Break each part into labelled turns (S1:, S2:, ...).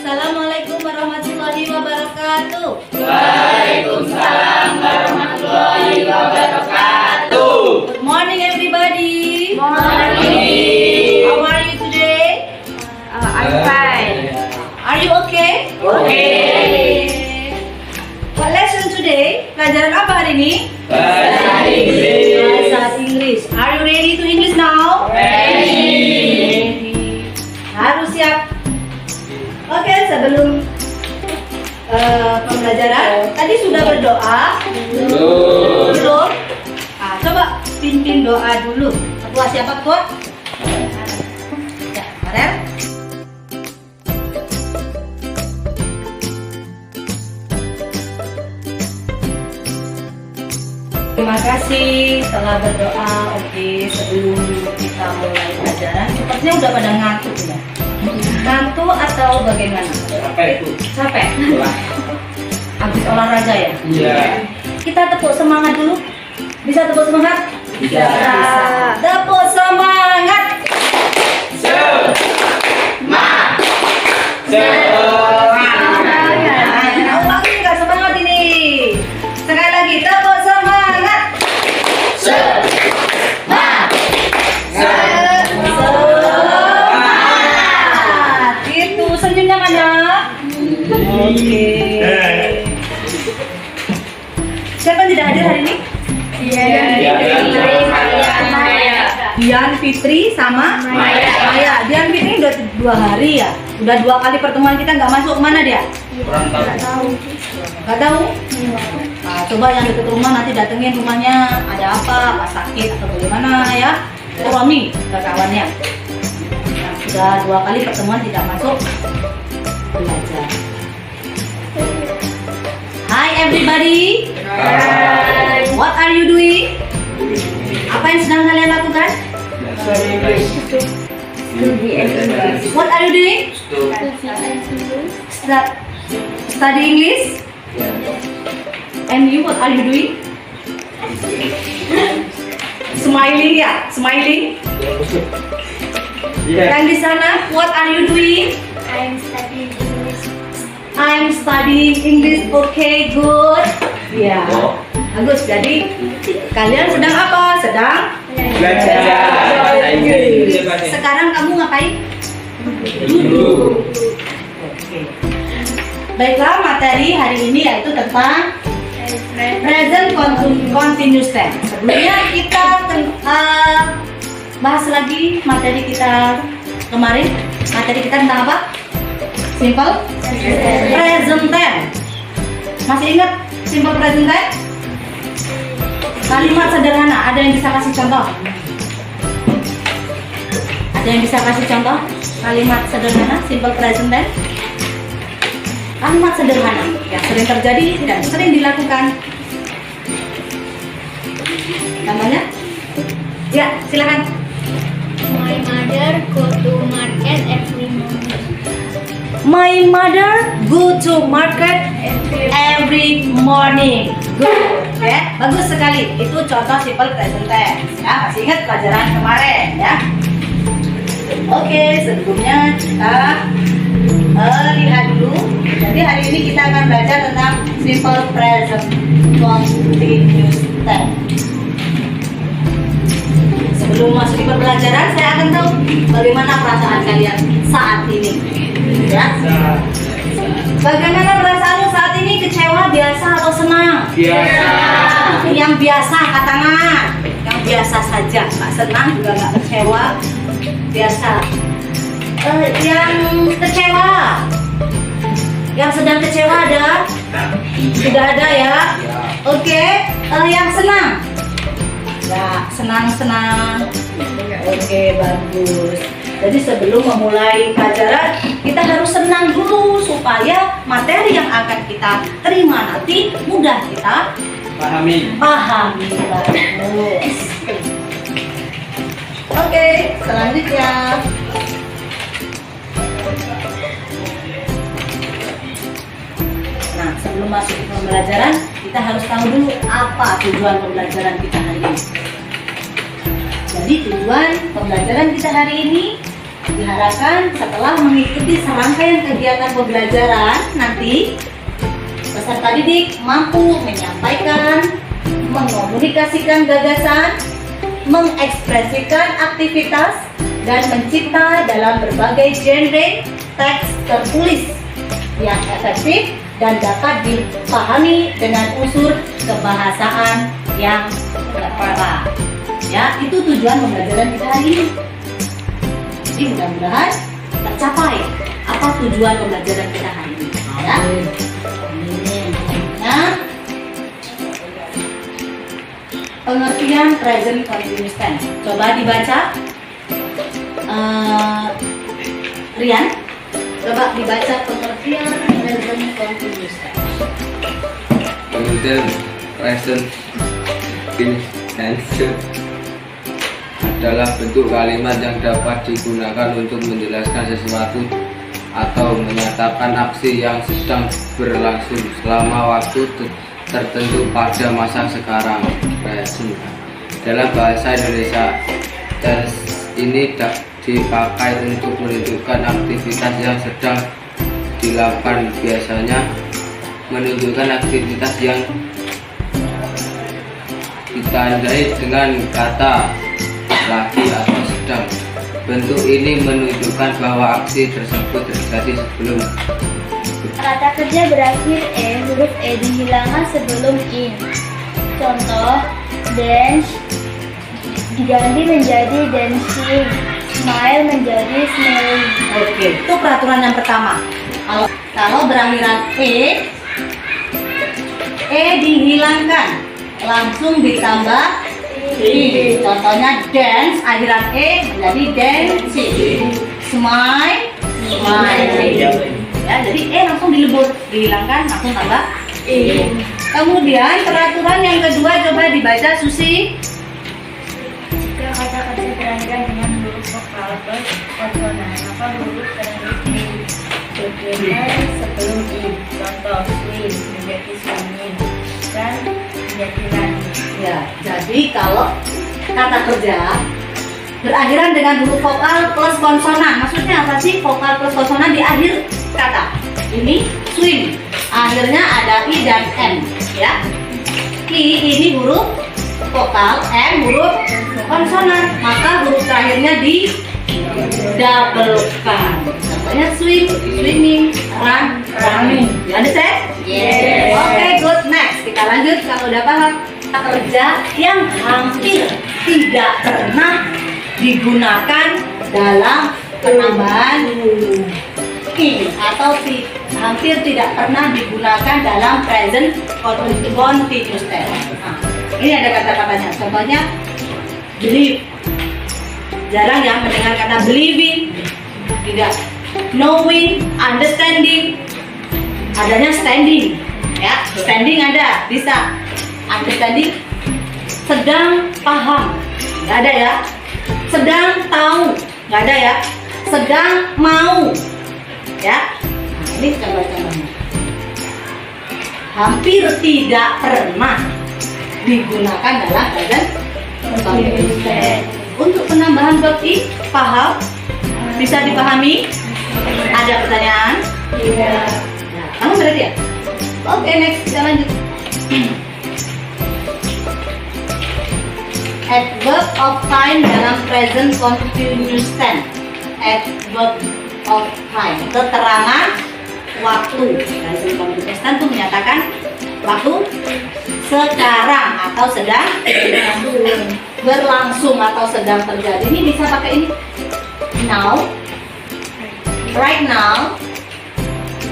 S1: Assalamualaikum warahmatullahi wabarakatuh.
S2: Waalaikumsalam warahmatullahi wabarakatuh.
S1: Good morning everybody.
S2: Morning.
S1: How are you today?
S2: I'm fine.
S1: Are you okay?
S2: Okay.
S1: What lesson today? Pelajaran apa hari ini?
S2: Bahasa Inggris.
S1: Bahasa Inggris. Are you ready to English now?
S2: Ready.
S1: Harus siap. Oke, sebelum pembelajaran tadi sudah berdoa? Belum? Nah, coba pimpin doa dulu. Ketua siapa ketua? Ya, Farel. Terima kasih telah berdoa. Oke, sebelum kita mulai pelajaran, sepertinya udah pada ngantuk ya. Ngantuk atau bagaimana?
S2: Capek itu.
S1: Capek? Habis olahraga ya?
S2: Iya.
S1: Kita tepuk semangat dulu. Bisa tepuk semangat?
S2: Bisa.
S1: Tepuk semangat.
S2: Semangat.
S1: Nah, ulangi nggak semangat ini. Sekali lagi, tepuk semangat.
S2: Semangat.
S1: Semangat. Itu senyumnya mana? Oke. Siapa yang tidak hadir hari ini? Dian Fitri sama Maya. Dian Fitri udah 2 hari ya. Udah 2 kali pertemuan kita nggak masuk, kemana dia?
S2: Kurang tahu.
S1: Nggak tahu? Nah, coba yang dekat rumah nanti datengin rumahnya, ada apa sakit atau bagaimana ya. Romi ke kawannya. Nah, sudah 2 kali pertemuan tidak masuk belajar. Hi everybody.
S2: Hai.
S1: What are you doing? Apa yang sedang kalian lakukan?
S2: Bahasa Inggris.
S1: What are you doing? Study English. And you, what are you doing? Smiling ya, smiling. Yang di sana, what are you doing? I'm studying English. Okay, good. Ya, bagus. Jadi kalian sedang apa? Sedang
S2: Belajar bahasa Inggris.
S1: Sekarang kamu ngapain? Duduk. Oke. Baiklah, materi hari ini yaitu tentang present continuous tense. Sebelumnya kita bahas lagi materi kita kemarin. Materi kita tentang apa? Simple present tense. Masih ingat simple present tense? Kalimat sederhana. Ada yang bisa kasih contoh? Ada yang bisa kasih contoh? Kalimat sederhana simple present tense. Kalimat sederhana yang sering terjadi dan sering dilakukan. Namanya? Ya, silakan.
S3: My mother go to market every morning.
S1: My mother go to market every morning. Good, ya, bagus sekali. Itu contoh simple present tense. Ya, masih ingat pelajaran kemarin, ya? Oke, sebelumnya kita lihat dulu. Jadi hari ini kita akan belajar tentang simple present continuous tense. Sebelum masuk ke pembelajaran, saya akan tahu bagaimana perasaan kalian saat ini. Ya. Bagaimana perasaanmu saat ini? Kecewa, biasa atau senang?
S2: Biasa.
S1: Yang biasa angkat tangan. Yang biasa saja, nggak senang juga nggak kecewa. Biasa. Yang kecewa. Yang sedang kecewa ada? Tidak ada ya? Oke. Yang senang? Ya, senang-senang. Oke, bagus. Jadi sebelum memulai pelajaran, kita harus senang dulu supaya materi yang akan kita terima nanti mudah kita
S2: Pahami.
S1: Bagus. Oke, selanjutnya. Nah, sebelum masuk ke pembelajaran, kita harus tahu dulu apa tujuan pembelajaran kita hari ini. Jadi tujuan pembelajaran kita hari ini Diharapkan setelah mengikuti serangkaian kegiatan pembelajaran nanti peserta didik mampu menyampaikan, mengkomunikasikan gagasan, mengekspresikan aktivitas, dan mencipta dalam berbagai genre teks tertulis yang efektif dan dapat dipahami dengan unsur kebahasaan yang tertera. Ya, itu tujuan pembelajaran kita hari ini. Jadi mudah-mudahan tercapai apa tujuan pembelajaran kita hari ini. Ya. Nah, pengertian present continuous tense. Coba dibaca. Rian, coba dibaca pengertian present continuous tense.
S2: Pengertian present tense adalah bentuk kalimat yang dapat digunakan untuk menjelaskan sesuatu atau menyatakan aksi yang sedang berlangsung selama waktu tertentu pada masa sekarang. Dalam bahasa Indonesia, tense ini dipakai untuk menunjukkan aktivitas yang sedang dilakukan, biasanya menunjukkan aktivitas yang ditandai dengan kata lagi atau sedang. Bentuk ini menunjukkan bahwa aksi tersebut terjadi sebelum.
S3: Kata kerja berakhir E, huruf E dihilangkan sebelum in. Contoh, dance diganti menjadi dancing, smile menjadi smiling.
S1: Oke, itu peraturan yang pertama. Kalau berakhiran E dihilangkan, langsung ditambah I. Contohnya dance, akhiran E menjadi dancing. Smile, smiling. Ya, jadi E langsung dilebur, dihilangkan, langsung tambah I. Kemudian peraturan yang kedua coba dibaca Susi.
S3: Jika kata kerja berakhiran dengan huruf vokal plus konsonan, maka huruf penerus I bergerak sebelum I. Contoh, swim menjadi swimming, dan menjadi run.
S1: Ya, jadi kalau kata kerja berakhiran dengan huruf vokal plus konsonan, maksudnya apa sih vokal plus konsonan di akhir kata? Ini swim, akhirnya ada I dan M, ya. I ini huruf vokal, M huruf konsonan, maka huruf terakhirnya di doublekan. Contohnya swim, swimming, run, running. You understand?
S3: Yes.
S1: Oke, good. Next, kita lanjut. Kalau udah paham, kata kerja yang hampir tidak pernah digunakan dalam penambahan I atau hampir tidak pernah digunakan dalam present continuous tense. Nah, ini ada kata-katanya. Contohnya believe. Jarang ya mendengar kata believing. Tidak. Knowing, understanding. Adanya standing. Ya, standing ada, bisa. Understanding, sedang paham, nggak ada ya. Sedang tahu, nggak ada ya. Sedang mau, ya. Nah, ini contoh-contohnya. Hampir tidak pernah digunakan dalam present continuous tense. Untuk penambahan verb I, paham, bisa dipahami. Ada pertanyaan?
S3: Iya.
S1: Nah, kamu berarti ya? Oke, next kita lanjut. Adverb of time dalam present continuous tense. Adverb of time, keterangan waktu. Present continuous tense itu menyatakan waktu sekarang atau sedang berlangsung atau sedang terjadi. Ini bisa pakai ini. Now, right now,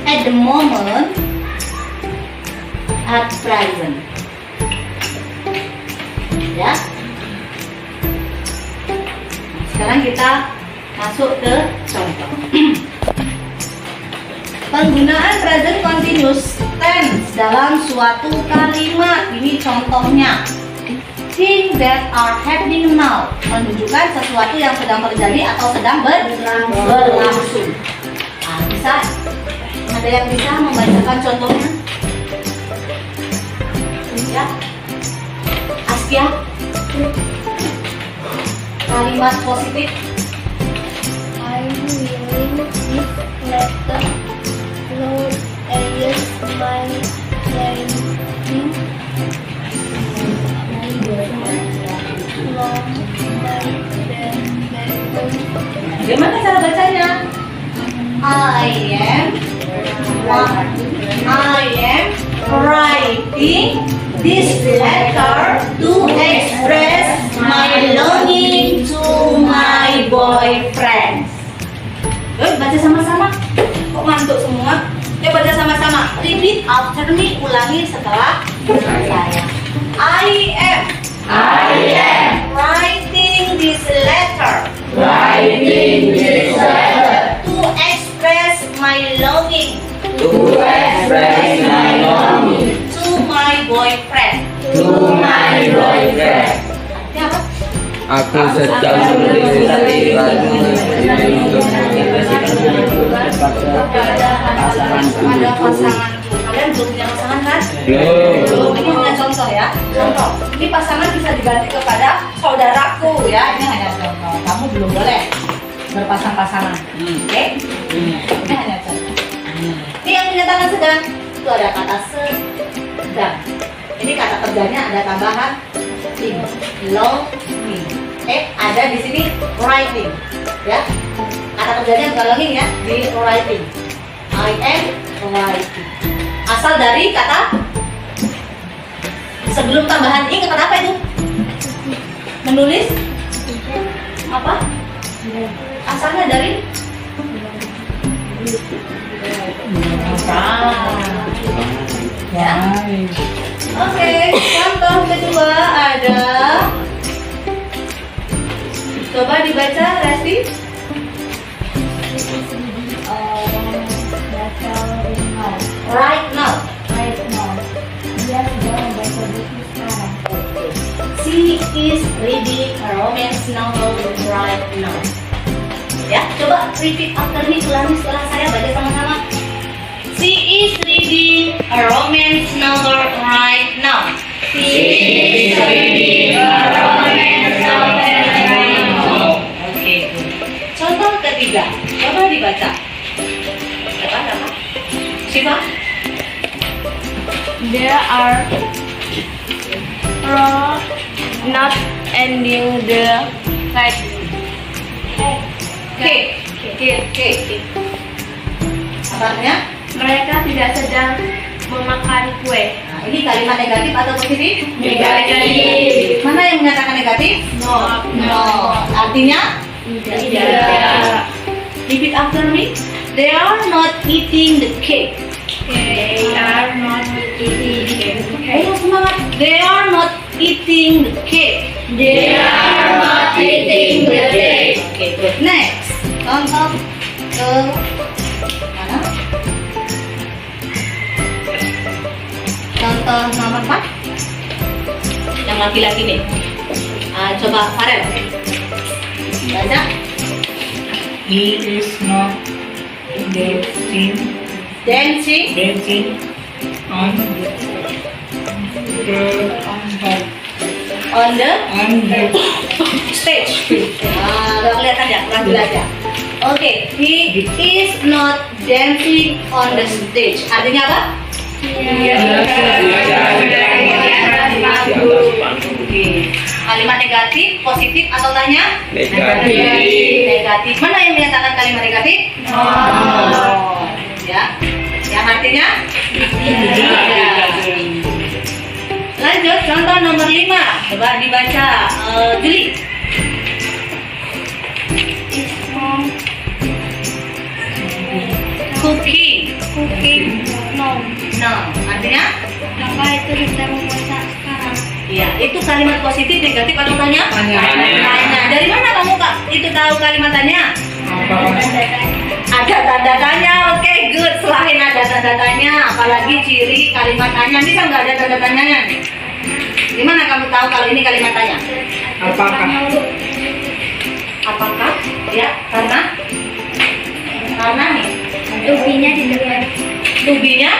S1: at the moment, at present. Ya. Sekarang kita masuk ke contoh. Penggunaan present continuous tense dalam suatu kalimat. Ini contohnya. Things that are happening now, menunjukkan sesuatu yang sedang terjadi atau sedang berlangsung. Nah, bisa ada yang bisa membacakan contohnya? Ya, Askia. Kalimat positif.
S3: I
S1: bacanya. I am writing this letter to express my longing to my boyfriend. Yuk, baca sama-sama. Kok ngantuk semua? Yuk baca sama-sama. Repeat after me. Ulangi setelah saya. I am writing this letter to express my longing to my boyfriend. Artinya apa?
S2: Aku sedang menulis surat untuk
S1: Ada pasanganku. Kalian belum punya pasangan kan?
S2: Belum.
S1: Ini hanya contoh ya. Contoh. Ini pasangan bisa diganti kepada saudaraku ya. Ini hanya contoh. Kamu belum boleh berpasang-pasangan. Oke? Ini hanya contoh. Ini yang menyatakan sedang itu ada kata sedang. Ini kata kerjanya ada tambahan ing, longing. Ada di sini writing, ya. Kata kerjanya bukan longing ya, di writing. I am writing. Asal dari kata sebelum tambahan ing kata apa itu? Menulis apa? Asalnya dari ya. Oke, contoh kedua ada. Coba dibaca, Resti. Right now.
S3: Dia sedang membaca buku sekarang.
S1: She is reading a romance novel right now. Ya, coba repeat after me, ulangi setelah saya, baca sama-sama. She is reading a romance novel right now. She is reading a romance novel right now. Oke. Contoh ketiga, coba dibaca. Apa? Siapa?
S3: There are not ending the fight.
S1: Oke. Apanya?
S3: Mereka tidak sedang memakan kue.
S1: Nah, ini kalimat negatif atau positif?
S3: Negatif.
S1: Mana yang menyatakan negatif? No. Artinya?
S3: Tidak.
S1: Repeat after me. They are not eating the cake.
S3: They are not eating cake.
S1: Ayo semangat. They are not eating the cake.
S3: They are not eating the cake.
S1: Oke, good. Next. Contoh ke mana? Contoh nomor 4. Yang laki-laki nih. Coba Farel. Baca.
S4: He is not dancing on the
S1: Stage. Gak kelihatan ya, kurang jelas ya. Oke, he is not dancing on the stage. Artinya apa? Kalimat negatif, positif atau tanya? Negatif. Mana yang menyatakan kalimat negatif? Ya. Yang artinya? Lanjut, contoh nomor 5. Coba dibaca, Juli. Cooking. No. Artinya?
S3: Maka itu sedang memasak sekarang.
S1: Iya, itu kalimat positif, negatif atau tanya? Tanya. Dari mana kamu Kak itu tahu kalimat tanya? Ada tanda tanya. Oke, good. Selain ada tanda tanya, apalagi ciri kalimat tanya bisa nggak ada tanda tanyanya? Gimana kamu tahu kalau ini kalimat tanya? Apakah? Ya, karena nih.
S3: Tubinya di depan.
S1: Tubinya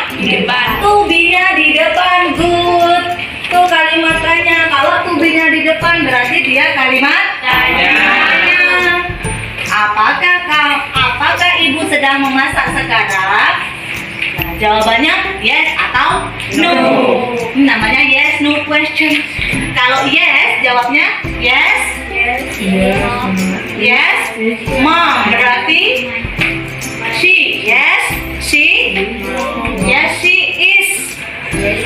S1: di depan. Good. Tuh kalimat tanya. Kalau tubinya di depan berarti dia kalimat tanya. Apakah ibu sedang memasak sekarang? Nah, jawabannya yes atau no. Namanya yes no question. Kalau yes jawabnya yes. Yes. Mom berarti she. Yes. She. Yes, she is.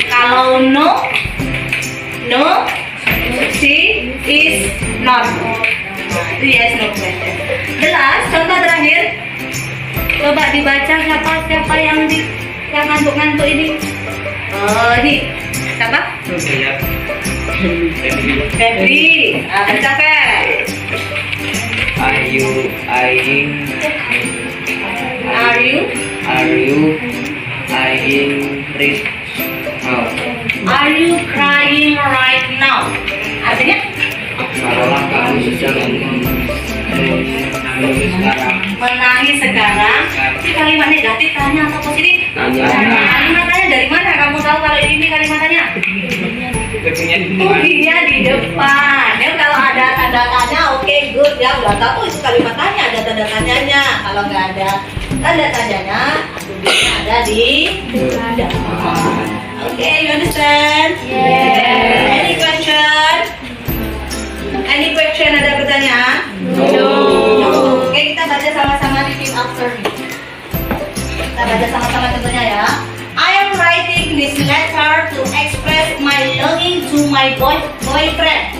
S1: Kalau no, she is not. Itu yes no question. Jelas. Contoh terakhir. Coba dibaca siapa yang ngantuk-ngantuk ini. Oh, ini siapa? Febri. Baca Feb.
S2: Are you eyeing rich? Oh.
S1: Are you crying right now? Artinya?
S2: Apakah kamu sedang menangis sekarang?
S1: Menangis sekarang. Ini kalimat negatif tanya atau positif?
S2: Tanya.
S1: Kalimat tanya dari mana? Kamu tahu kalau ini kalimatnya? Buktinya di depan. Ya kalau ada tanda tanya, oke, good ya, udah tahu itu kalimat tanya ada tanda tanyanya. Kalau nggak ada tanda tanyanya, buktinya ada di depan. Oke, you understand?
S3: Yes.
S1: Any question? Any question? Ada pertanyaan?
S2: No.
S1: Oke, kita baca sama-sama repeat after me. Kita baca sama-sama contohnya ya. I am writing this letter to express my longing to my boyfriend.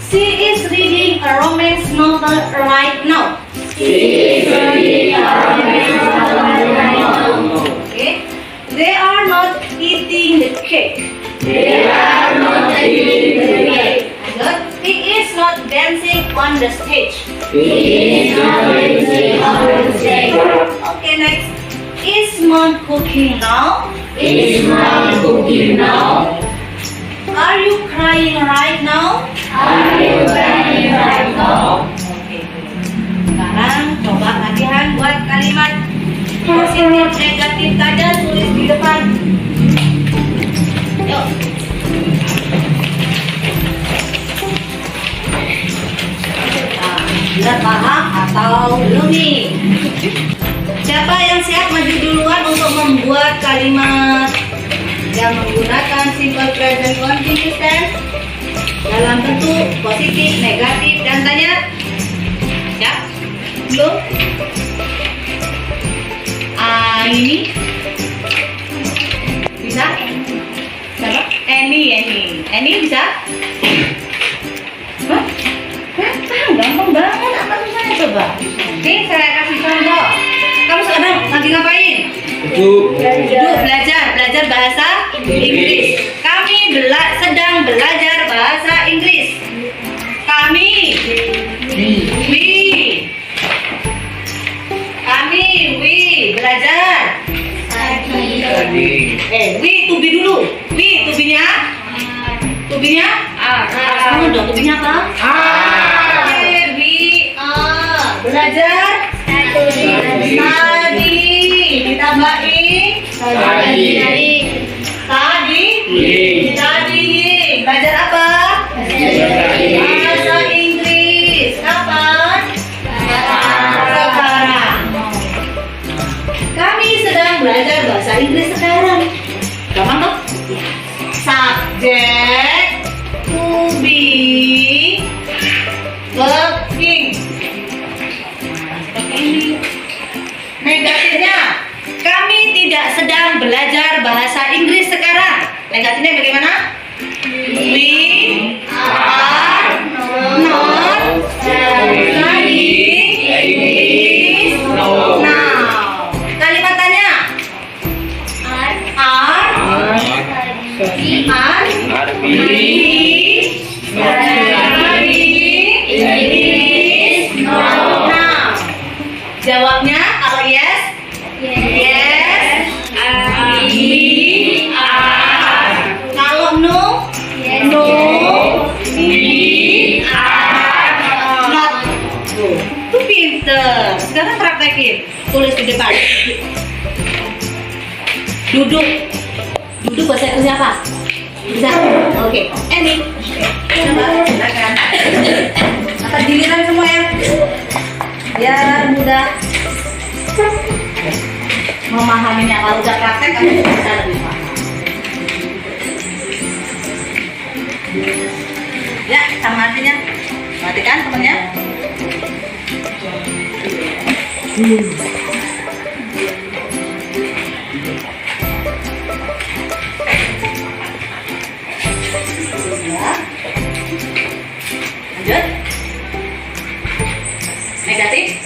S1: She is reading a romance novel right now. Okay. They are not eating the cake. Good. He is not dancing on the stage. Okay, next. Is mom cooking now? Are you crying right now? Okay. Sekarang coba latihan buat kalimat positif negatif saja, tulis di depan. Yuk. Sudah paham atau belum nih? Siapa yang siap maju duluan untuk membuat kalimat yang menggunakan simple present continuous tense dalam bentuk positif, negatif, dan tanya? Siap? Belum? Ini bisa? Siapa? Any bisa? Hah? Gampang banget, apa susahnya coba? Nih saya kasih contoh. Kamu sekarang lagi ngapain? Duduk belajar bahasa Inggris. Kami sedang belajar bahasa Inggris. Kami belajar. We to be dulu. We to be-nya? Kamu dong, to be-nya apa? We are belajar. Tadi ditambahin tadi belajar apa? Bahasa Inggris. Kapan? Sekarang. Kami sedang belajar bahasa Inggris sekarang. Gampang toh? Subjek to be working. Ini negatifnya, kami tidak sedang belajar bahasa Inggris sekarang. Negatifnya bagaimana? We are not studying English now. Kalimatannya are we studying English now? Jawabnya kalau yes, yes, we are. Kalau no, no, we are not. Itu pinter. Sekarang praktekin. Tulis di depan. Duduk bahasa Inggris apa? Bisa? Oke. Any. Coba silakan. Angkat giliran semua ya. Biar mudah. memahaminya. Kalau udah praktek kamu bisa lebih paham. Ya, sama artinya. Perhatikan temennya. Ya. Lanjut. Negatif.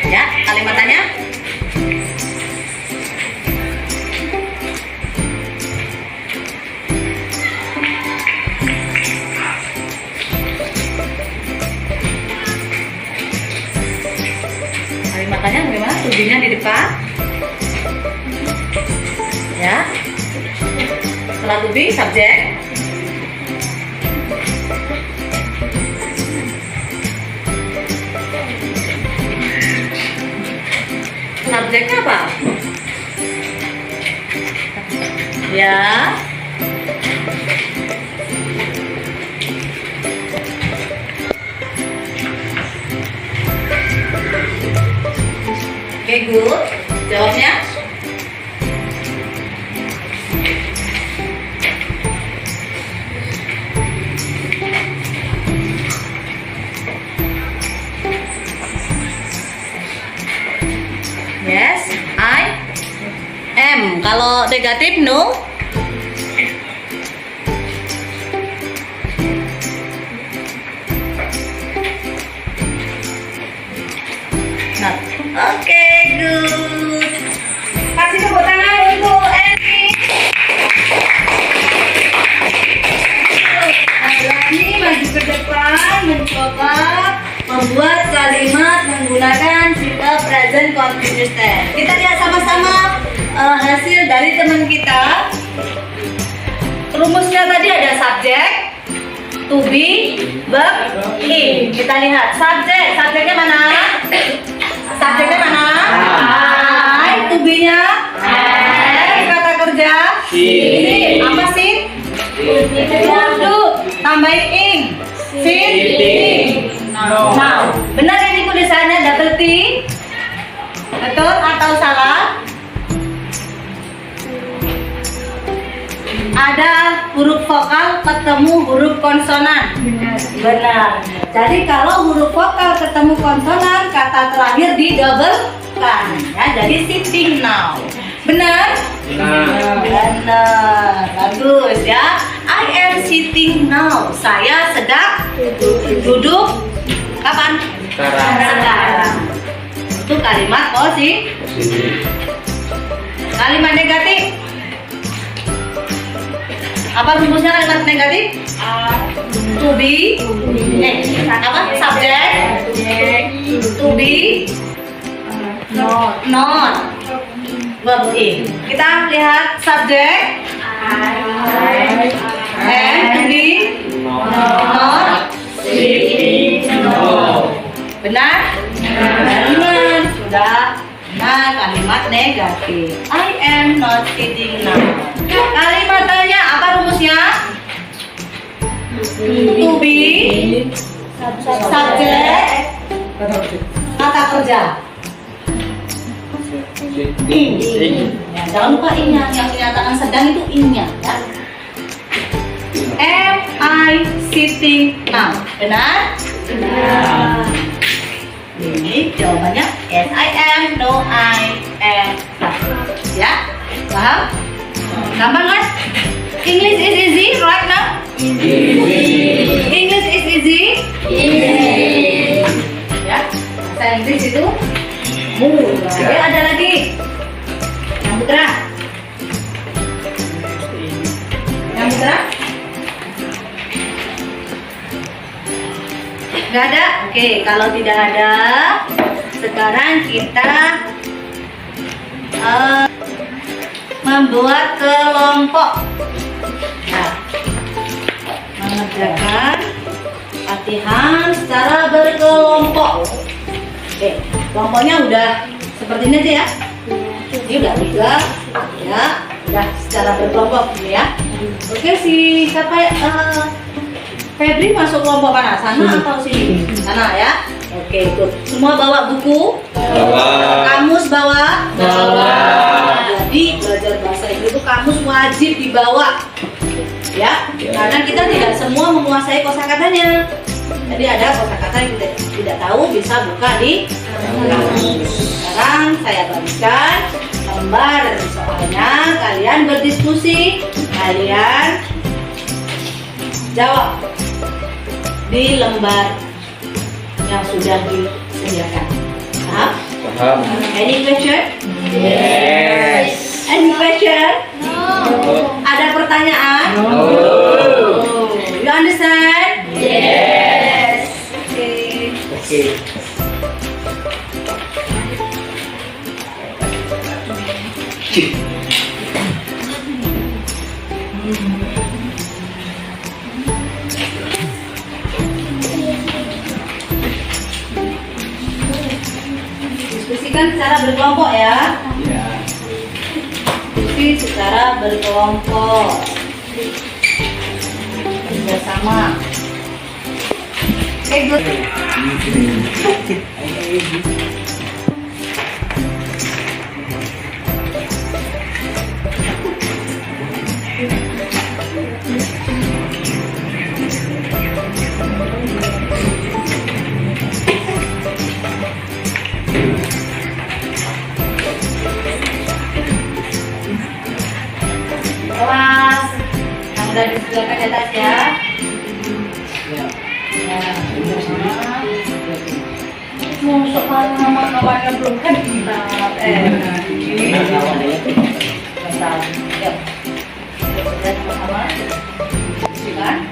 S1: Ya, kalimatannya. Kalimatannya bagaimana? Tujuhnya di depan. Ya. Setelah to be, subjek. Subjeknya apa? Ya. Oke, good. Jawabnya? Yes, I am. Kalau negatif, no. Not. Oke, good. Kasih tepuk tangan untuk Eni. Ini maju ke depan, mencoba membuat kalimat menggunakan simple present continuous tense. Kita lihat sama-sama hasil dari teman kita. Rumusnya tadi ada subjek, to be, verb, in. Kita lihat subjeknya mana? Subjeknya mana? I. To be-nya? Kata kerja? Sit. Apa sit? Duduk. Tambahin in. Sitting. Now. Benar ini tulisannya double T? Betul atau salah? Ada huruf vokal ketemu huruf konsonan. Benar. Jadi kalau huruf vokal ketemu konsonan, kata terakhir di double kan. Ya, jadi sitting now. Benar? Benar. Bagus ya. I am sitting now. Saya sedang duduk. Kapan? Sekarang. Itu kalimat positif. Kalimat negatif. Apa rumusnya kalimat negatif? To be. Apa? Subjek. To be. Not. Verb in. Kita lihat subjek. And to be. Not. Benar? Benar. Sudah. Nah, kalimat negatif. I am not sitting now. Kalimatnya apa rumusnya? To be, subjek, kata kerja. In. Ya, jangan lupa in-nya, yang dinyatakan sedang itu in-nya. Ya. Am I sitting now? Benar? Benar. Ini jawabannya yes I am, no I am. Ya, paham? Gampang kan? English is easy right now? English is easy? Ya, bahasa Inggris itu mudah. Ya, ada lagi. Yang putra? Yang putra? Nggak ada? Oke, kalau tidak ada, sekarang kita membuat kelompok. Nah, mengerjakan latihan secara berkelompok. Oke, kelompoknya udah seperti ini aja ya. Ini udah 3, ya, udah secara berkelompok ini ya. Oke, siapa Febri masuk kelompok mana? Sana atau sini? Sana ya. Oke, ikut. Semua bawa buku? Kamus bawa? Jadi belajar bahasa Inggris itu kamus wajib dibawa. Ya, karena kita tidak semua menguasai kosakatanya. Jadi ada kosakata yang kita tidak tahu, bisa buka di kamus. Sekarang saya bagikan lembar soalnya, kalian berdiskusi, kalian jawab di lembar yang sudah disediakan. Paham?
S2: Paham.
S1: Any question?
S4: Yes.
S1: Any question?
S3: No.
S1: Ada pertanyaan?
S2: No.
S1: You understand?
S3: Yes.
S1: Okay.
S4: Okay.
S1: Diskusikan secara berkelompok ya.
S2: Ya.
S1: Diskusi secara berkelompok. Bersama. Okay, good. Kelas yang sudah disediakan di atas ya. Masuk nama-namanya belum kan kita bentar. Yuk. Kita sama-sama. Silakan.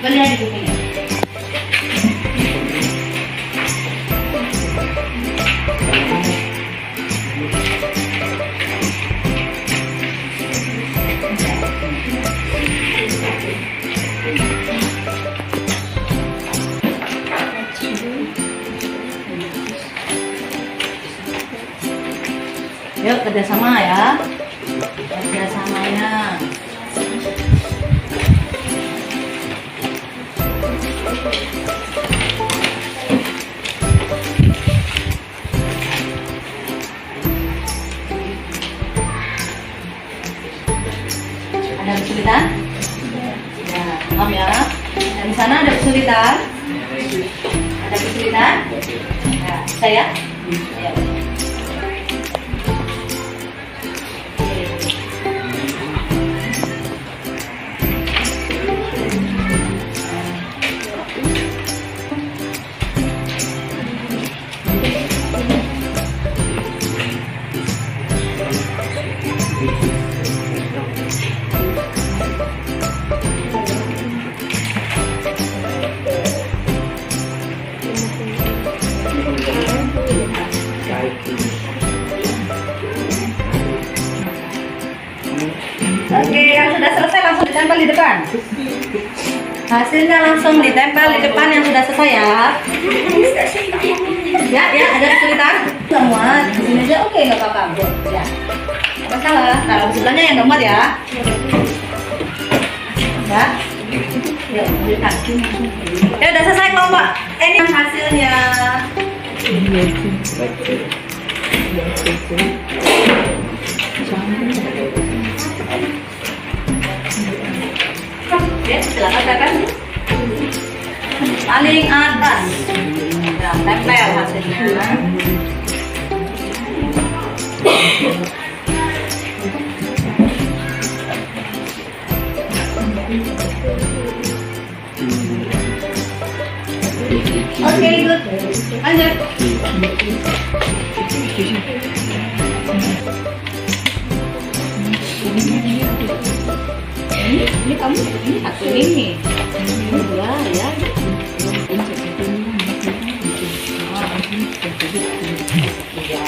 S1: Beliau di bukunya. Yuk kerjasama ya. Kerjasamanya. Ada kesulitan? Ya, maaf ya. Dan di sana ada kesulitan? Ada kesulitan? Ya, saya? Ya. Oke, yang sudah selesai langsung ditempel di depan. Hasilnya langsung ditempel di depan yang sudah selesai ya. Ya, ada kesulitan? Nggak muat, di sini aja oke, nggak apa-apa. Ya, nggak masalah. Taruh di sebelahnya yang nggak muat ya. Ya, yuk, lihat. Ya, udah selesai kelompok. Ini hasilnya. Ya, silakan kakak. Paling atas. Nah, tempel hasilnya. Oke, good. Lanjut. Ini kamu ini satu ini. Dua ya. Iya.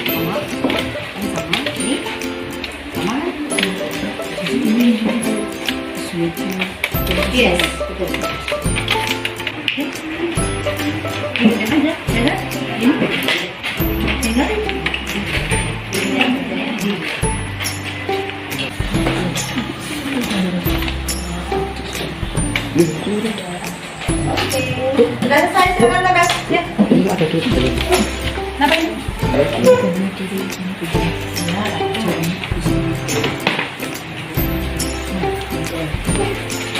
S1: Sama. Sama ini. Sama. Yes, betul. Oke. Ini ada. Ini. Sudah selesai, silakan tabel. Ya. Kenapa ini?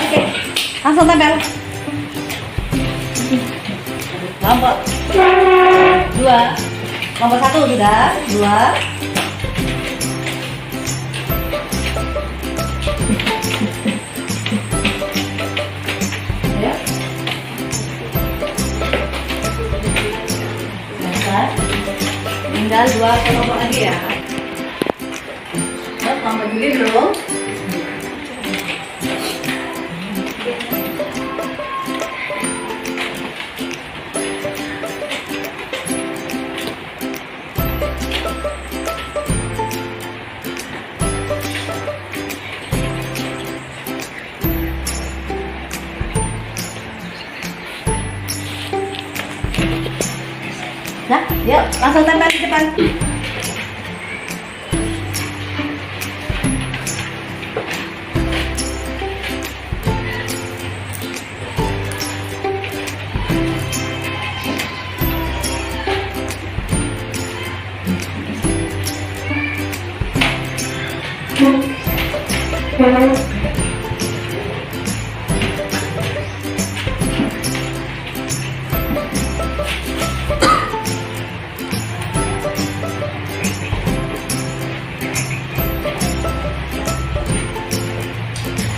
S1: Oke, langsung tabel. Kelompok 2, kelompok 1 sudah, 2. Ya. Tinggal 2 kelompok lagi ya. Kelompok Juli belum. Nah, yuk langsung tempel di depan.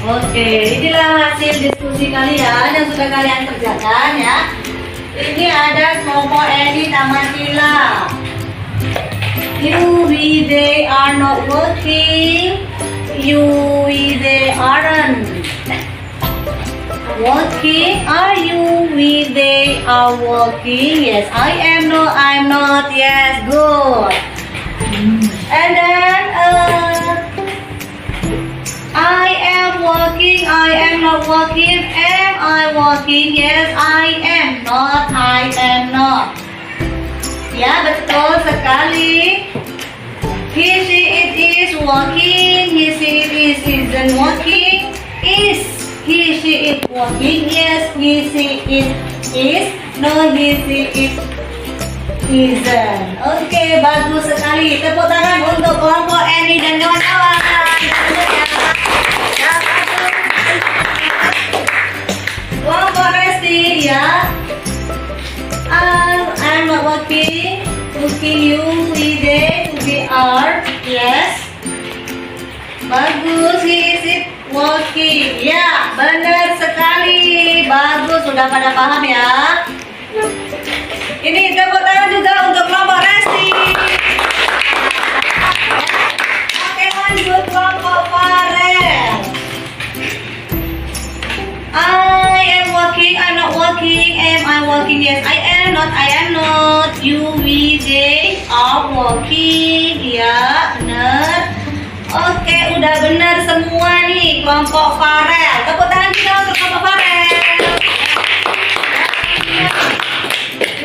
S1: Oke, inilah hasil diskusi kalian yang sudah kalian kerjakan ya. Ini ada kelompok Edi Tamatila. You, we, they are not working. You, we, they aren't working. Are you, we, they are working. Yes, I am, no, I'm not. Yes, good. And then I am working, I am not working. Am I working? Yes, I am not, I am not. Ya, betul sekali. He, she, it is working. He, she, it is isn't working. Is he, she, it working? Yes, he, she, it is. No, he, she, it isn't. Oke, bagus sekali. Tepuk tangan untuk kelompok Eni dan kawan-kawan. Kelompok Resti ya. I'm not working. Working you, we, they, we are. Yes. Bagus, he is it working. Ya, benar sekali. Bagus, sudah pada paham ya. Ini tepuk tangan juga untuk kelompok Resti. Oke, lanjut kelompok Farel. I am working, I'm not working. Am I working? Yes, I am not, I am not. You, we, they are working. Ya, benar. Oke, udah benar semua nih kelompok Farel. Tepuk tangan kita untuk kelompok Farel.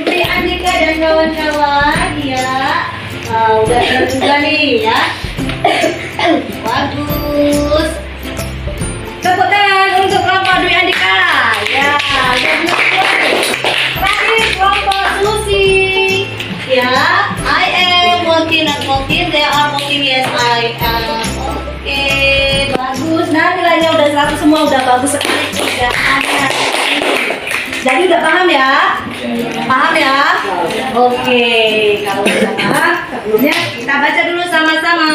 S1: Budi Andika dan kawan-kawan ya. Udah benar juga nih ya. Bagus. Tepuk tangan untuk kelompok Dwi Andika. Ya, terakhir kelompok Susi. Ya, I am working, not working. They are working, yes, I am. Oke, bagus. Nah, nilainya udah 100 semua, udah bagus sekali. Udah ada. Jadi udah paham ya? Paham ya? Oke, kalau udah paham, sebelumnya kita baca dulu sama-sama.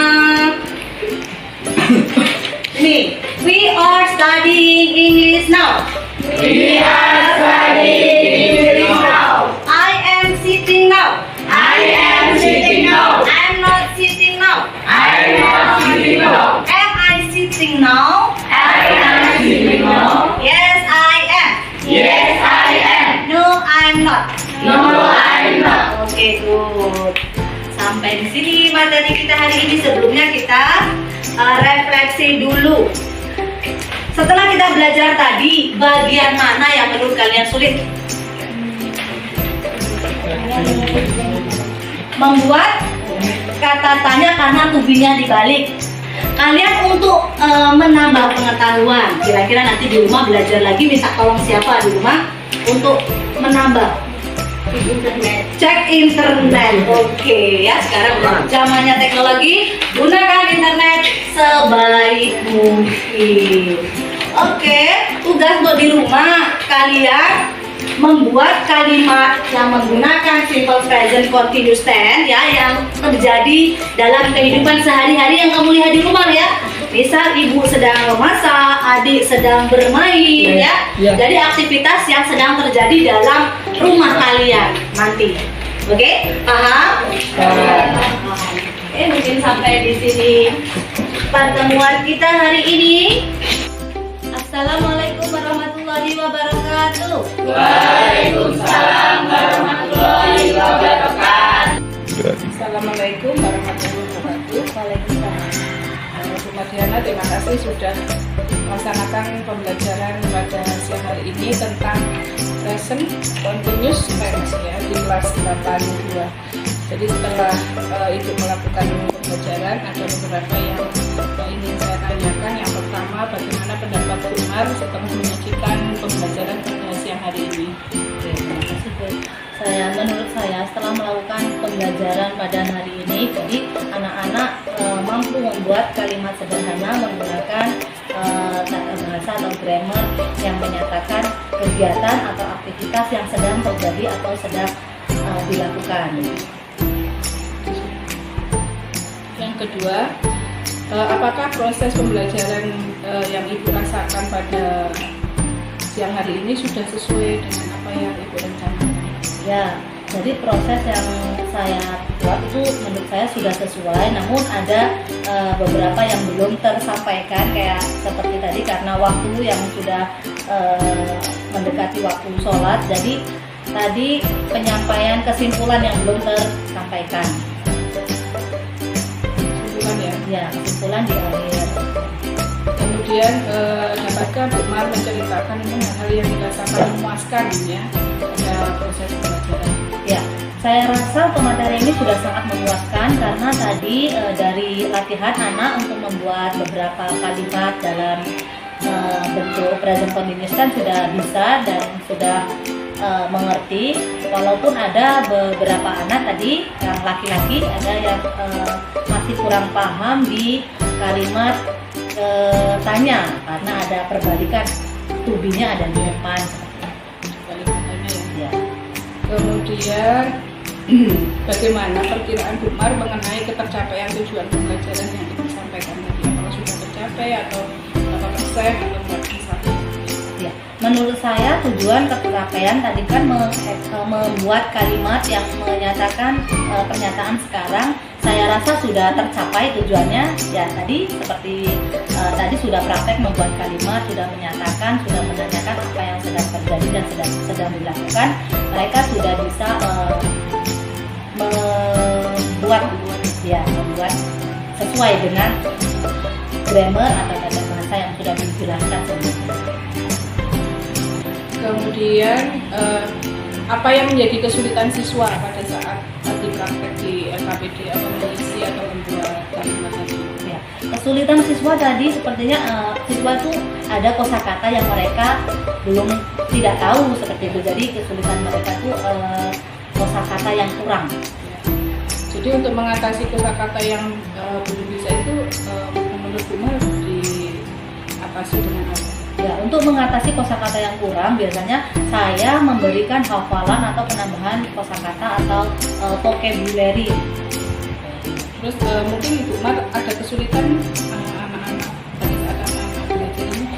S1: Ini, we are studying English now.
S4: We are studying English now.
S1: materi kita hari ini. Sebelumnya kita refleksi dulu. Setelah kita belajar tadi, bagian mana yang menurut kalian sulit? Membuat kata tanya karena tubinya dibalik. Kalian untuk menambah pengetahuan, kira-kira nanti di rumah belajar lagi, minta tolong siapa di rumah untuk menambah? Cek internet. Oke, ya sekarang zamannya teknologi, gunakan internet sebaik mungkin. Oke, tugas buat di rumah kalian membuat kalimat yang menggunakan simple present continuous tense ya, yang terjadi dalam kehidupan sehari-hari yang kamu lihat di rumah ya. Misal ibu sedang memasak, adik sedang bermain ya. Jadi aktivitas yang sedang terjadi dalam rumah kalian nanti. Oke, paham? Oke, mungkin sampai di sini pertemuan kita hari ini. Assalamualaikum warahmatullahi wabarakatuh.
S4: Waalaikumsalam warahmatullahi wabarakatuh.
S5: Assalamualaikum warahmatullahi wabarakatuh.
S1: Waalaikumsalam.
S5: Bu Madiana, terima kasih sudah melaksanakan pembelajaran pada siang hari ini tentang present continuous tense ya di kelas 82. Jadi setelah Ibu melakukan pembelajaran, ada beberapa yang ingin saya tanyakan. Yang pertama, bagaimana pendapat Bu Mar setelah menyajikan pembelajaran pada siang hari ini?
S1: Oke, terima kasih Bu. Menurut saya setelah melakukan pembelajaran pada hari ini, jadi anak-anak mampu membuat kalimat sederhana menggunakan tata bahasa atau grammar yang menyatakan kegiatan atau aktivitas yang sedang terjadi atau sedang dilakukan.
S5: Yang kedua, apakah proses pembelajaran yang Ibu rasakan pada siang hari ini sudah sesuai dengan apa yang Ibu rencanakan?
S1: Ya, jadi proses yang saya buat itu menurut saya sudah sesuai, namun ada beberapa yang belum tersampaikan, kayak seperti tadi karena waktu yang sudah mendekati waktu sholat, jadi tadi penyampaian kesimpulan yang belum tersampaikan.
S5: Kesimpulan ya?
S1: Ya, kesimpulan di akhir.
S5: Kemudian dapatkah Bu Mar menceritakan hal yang dirasakan memuaskan ya pada proses pembelajaran?
S1: Ya, saya rasa pemateri ini sudah sangat memuaskan karena tadi dari latihan anak untuk membuat beberapa kalimat dalam bentuk present continuous kan sudah bisa dan sudah mengerti. Walaupun ada beberapa anak tadi yang laki-laki ada yang masih kurang paham di kalimat tanya karena ada perbalikan tubinya ada di depan.
S5: Kalimatnya ya.
S1: Ya.
S5: Kemudian bagaimana perkiraan Bu Mar mengenai ketercapaian tujuan pembelajaran yang disampaikan tadi? Apakah sudah tercapai atau berapa persen atau berapa persen?
S1: Ya, menurut saya tujuan ketercapaian tadi kan membuat kalimat yang menyatakan pernyataan sekarang. Saya rasa sudah tercapai tujuannya. Ya, tadi seperti tadi sudah praktek membuat kalimat, sudah menyatakan, sudah menanyakan apa yang sedang terjadi dan sedang dilakukan. Mereka sudah bisa membuat sesuai dengan grammar atau tata bahasa yang sudah dijelaskan sebelumnya.
S5: Kemudian apa yang menjadi kesulitan siswa pada saat tadi praktek di LKPD atau mengisi atau membuat kalimat tadi?
S1: Ya, kesulitan siswa tadi sepertinya siswa itu ada kosakata yang mereka belum tidak tahu seperti itu. Jadi kesulitan mereka itu kosakata yang kurang.
S5: Jadi untuk mengatasi kosakata yang belum bisa itu menurut Bu Mar diatasi dengan apa?
S1: Ya, untuk mengatasi kosakata yang kurang, biasanya saya memberikan hafalan atau penambahan kosakata atau vocabulary.
S5: Terus mungkin Bu Mar ada kesulitan anak-anak pada saat anak-anak belajar ini,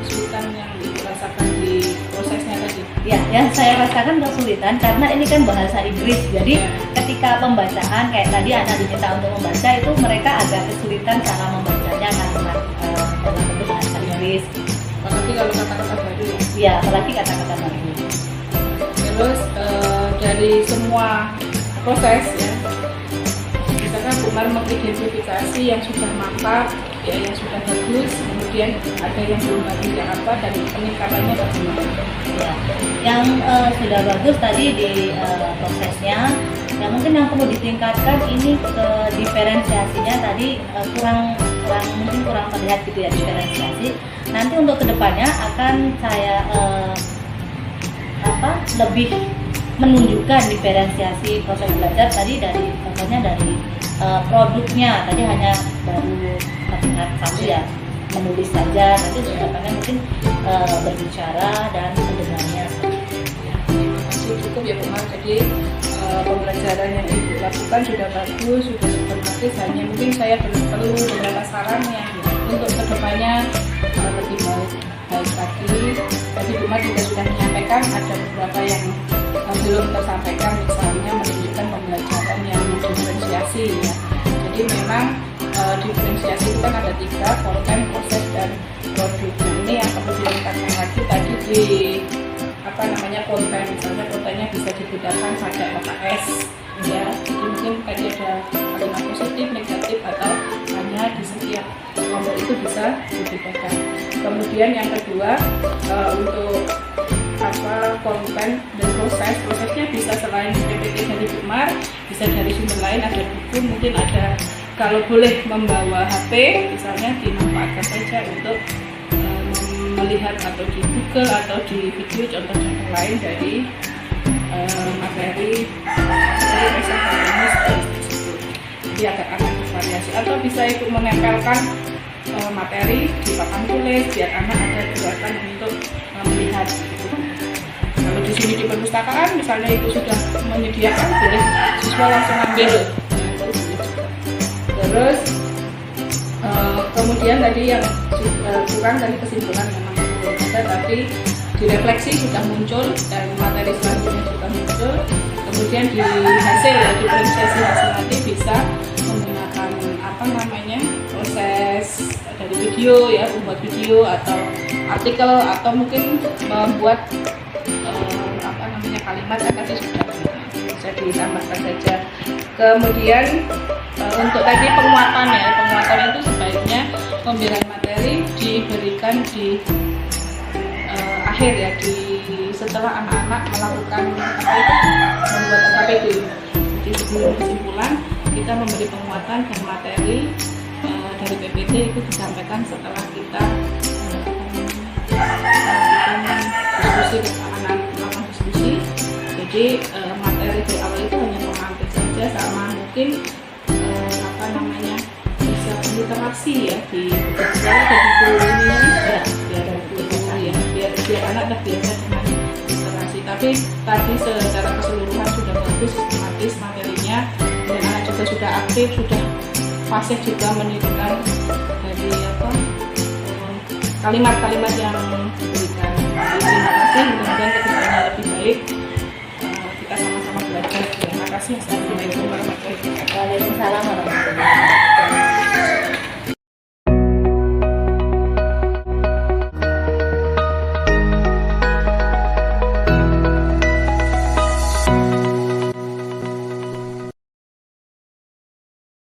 S5: kesulitan yang dirasakan di prosesnya tadi?
S1: Ya, yang saya rasakan kesulitan karena ini kan bahasa Inggris. Jadi ketika pembacaan kayak tadi anak diminta untuk membaca itu mereka agak kesulitan cara membacanya kalimat dalam bentuk bahasa Inggris.
S5: Apalagi kalau kata-kata baru ya?
S1: Ya, apalagi kata-kata baru.
S5: Terus dari semua proses ya, misalkan Bu Gemar mengidentifikasi yang sudah mantap, ya yang sudah bagus, kemudian ada yang belum bagus yang apa, dan peningkatannya bagaimana?
S1: Ya, yang sudah bagus tadi di prosesnya, ya mungkin yang perlu ditingkatkan ini ke diferensiasinya tadi mungkin kurang terlihat gitu ya diferensiasi. Nanti untuk kedepannya akan saya lebih menunjukkan diferensiasi proses belajar tadi dari contohnya dari produknya tadi hanya baru terlihat satu ya, menulis saja, nanti kedepannya mungkin berbicara dan mendengarnya.
S5: Masih cukup ya Bu Mar, jadi pembelajaran yang Ibu lakukan sudah bagus, sudah sistematis, hanya mungkin saya perlu beberapa saran yang untuk kedepannya lebih baik lagi. Tadi Bu Mar juga sudah menyampaikan ada beberapa yang belum tersampaikan, misalnya menunjukkan pembelajaran yang diferensiasi ya. Jadi memang diferensiasi itu kan ada 3, konten, proses, dan produk. Nah, ini yang perlu dilengkapkan lagi tadi di konten, misalnya kontennya bisa dibedakan pada LKS ya. Jadi mungkin tadi ada kalimat positif, negatif, atau hanya di setiap kelompok itu bisa dibedakan. Kemudian yang kedua untuk konten dan prosesnya bisa selain PPT dari Bu Mar, bisa dari sumber lain, ada buku, mungkin ada, kalau boleh membawa HP misalnya dimanfaatkan saja untuk melihat atau di Google atau di video contoh-contoh lain dari materi esai akademis tersebut. Jadi agar anak bervariasi, atau bisa ikut menempelkan materi di papan tulis biar anak ada gerakan untuk melihat. Kalau di sini di perpustakaan misalnya itu sudah menyediakan, boleh siswa langsung ambil. Terus kemudian tadi yang kurang dari kesimpulan memang belum ada, tapi direfleksi sudah muncul dan materi selanjutnya juga muncul. Kemudian di hasil ya, diferensiasi hasil nanti bisa menggunakan proses dari video ya, membuat video atau artikel, atau mungkin membuat kalimat tadi sudah bisa ditambahkan saja. Kemudian untuk tadi penguatan ya, penguatan itu sebaiknya pemberian materi diberikan di akhir ya, setelah anak-anak melakukan membuat KPD. Jadi sebelum kesimpulan kita memberi penguatan dan materi dari PPT itu disampaikan setelah kita melakukan diskusi ke anak-anak, melakukan diskusi. Jadi materi di awal itu hanya pemantik saja, sama mungkin bisa berinteraksi ya di buku ini ya, biar anak udah biasa dengan interaksi. Tapi tadi secara keseluruhan sudah bagus, sistematis materinya, dan anak juga sudah aktif, sudah fasih juga menitipkan dari kalimat-kalimat yang diberikan. Terima kasih, mudah-mudahan kedepannya lebih baik. Kita sama-sama belajar. Terima kasih.